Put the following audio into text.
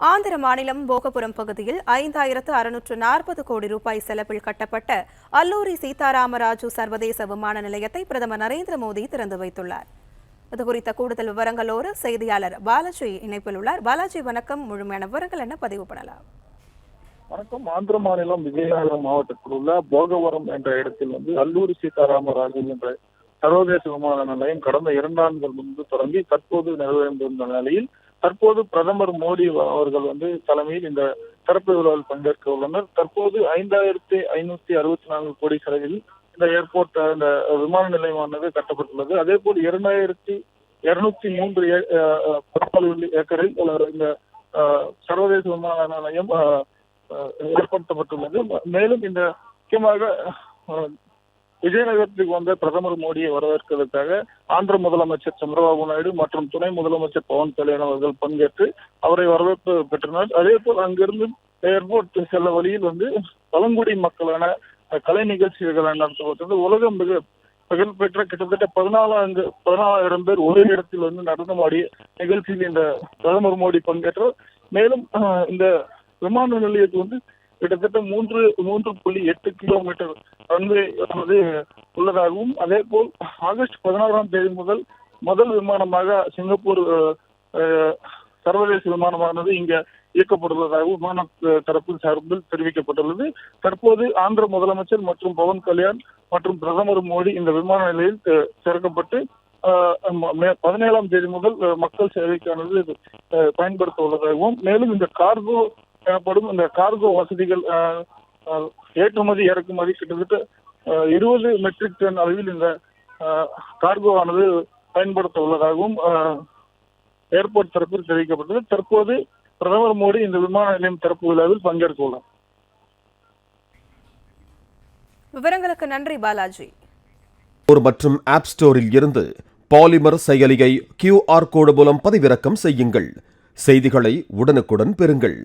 ஆந்திர மாநிலம் போகபுரம் பகுதியில் 5640 கோடி ரூபாய் செலவில் கட்டப்பட்ட அல்லூரி சீதாராமராஜு சர்வதேச விமான நிலையத்தை பிரதமர் நரேந்திர மோடி திறந்து வைத்துள்ளார். இதுகுறித்த கூடுதல் விவரங்களோடு செய்தியாளர் பாலாஜி இணைப்பில் உள்ளார். பாலாஜி, வணக்கம். முழுமையான விவரங்கள் என்ன பதிவு பண்ணலாம்? வணக்கம். ஆந்திர மாநிலம் விஜயநகரம் மாவட்டத்தில் உள்ள போகவரம் என்ற இடத்தில் அல்லூரி சீதாராமராஜு என்ற சர்வதேச விமான நிலையம் கடந்த 2 ஆண்டுகள் முன்பு தொடங்கி தற்போது நிறைவேறியிருந்த நிலையில் தற்போது பிரதமர் மோடி அவர்கள் தலைமையில் இந்த திறப்பு விழாவில் பங்கேற்க உள்ளனர். தற்போது 5564 கோடி செலவில் இந்த ஏர்போர்ட் இந்த விமான நிலையமானது கட்டப்பட்டுள்ளது. அதே போல் 2203 ஏக்கரில் இந்த சர்வதேச விமான நிலையம் ஏற்படுத்தப்பட்டுள்ளது. மேலும் இந்த முக்கியமாக விஜயநகரத்துக்கு வந்த பிரதமர் மோடியை வரவேற்பதற்காக ஆந்திர முதலமைச்சர் சந்திரபாபு நாயுடு மற்றும் துணை முதலமைச்சர் பவன் கல்யாண் அவர்கள் பங்கேற்று அவரை வரவேற்பு பெற்றனர். அதே போல் அங்கிருந்து ஏர்போர்ட் செல்ல வழியில் பழங்குடி மக்களான கலை நிகழ்ச்சிகள் நடத்தப்பட்டது. உலகம் மிக புகழ்பெற்ற கிட்டத்தட்ட 14,000 பேர் ஒரே இடத்தில் நடனமாடிய நிகழ்ச்சியில் இந்த பிரதமர் மோடி பங்கேற்றார். மேலும் இந்த விமான நிலையத்தில் கிட்டத்தட்ட 3.8 கிலோமீட்டர் ரன்வே உள்ளதாகவும், அதே போல் ஆகஸ்ட் 16ஆம் தேதி முதல் விமானமாக சிங்கப்பூர் சர்வதேச விமானமானது இங்க இயக்கப்படுவதாகவும் விமான தரப்பில் சார்பில் தெரிவிக்கப்பட்டுள்ளது. தற்போது ஆந்திர முதலமைச்சர் மற்றும் பவன் கல்யாண் மற்றும் பிரதமர் மோடி இந்த விமான நிலையில் சேர்க்கப்பட்டு 17ஆம் தேதி முதல் மக்கள் சேவைக்கானது பயன்படுத்த உள்ளதாகவும், மேலும் இந்த கார்கோ எனப்படும் இந்த கார்கோ வசதிகள் ஏற்றுமதி இறக்குமதி கிட்டத்தட்ட 20 மெட்ரிக் டன் அளவில் இந்த கார்கோ ஆனது பயன்படுத்த உள்ளதாகவும் ஏர்போர்ட் தரப்பில் தெரிவிக்கப்பட்டது. தற்போது பிரதமர் மோடி இந்த விமான நிலையம் திறப்பு விழாவில் பங்கேற்க உள்ளார். விவரங்களுக்கு நன்றி பாலாஜி. மற்றும் ஆப் ஸ்டோரில் இருந்து பாலிமர் செயலியை QR கோடு மூலம் பதிவிறக்கம் செய்யுங்கள். செய்திகளை உடனுக்குடன் பெறுங்கள்.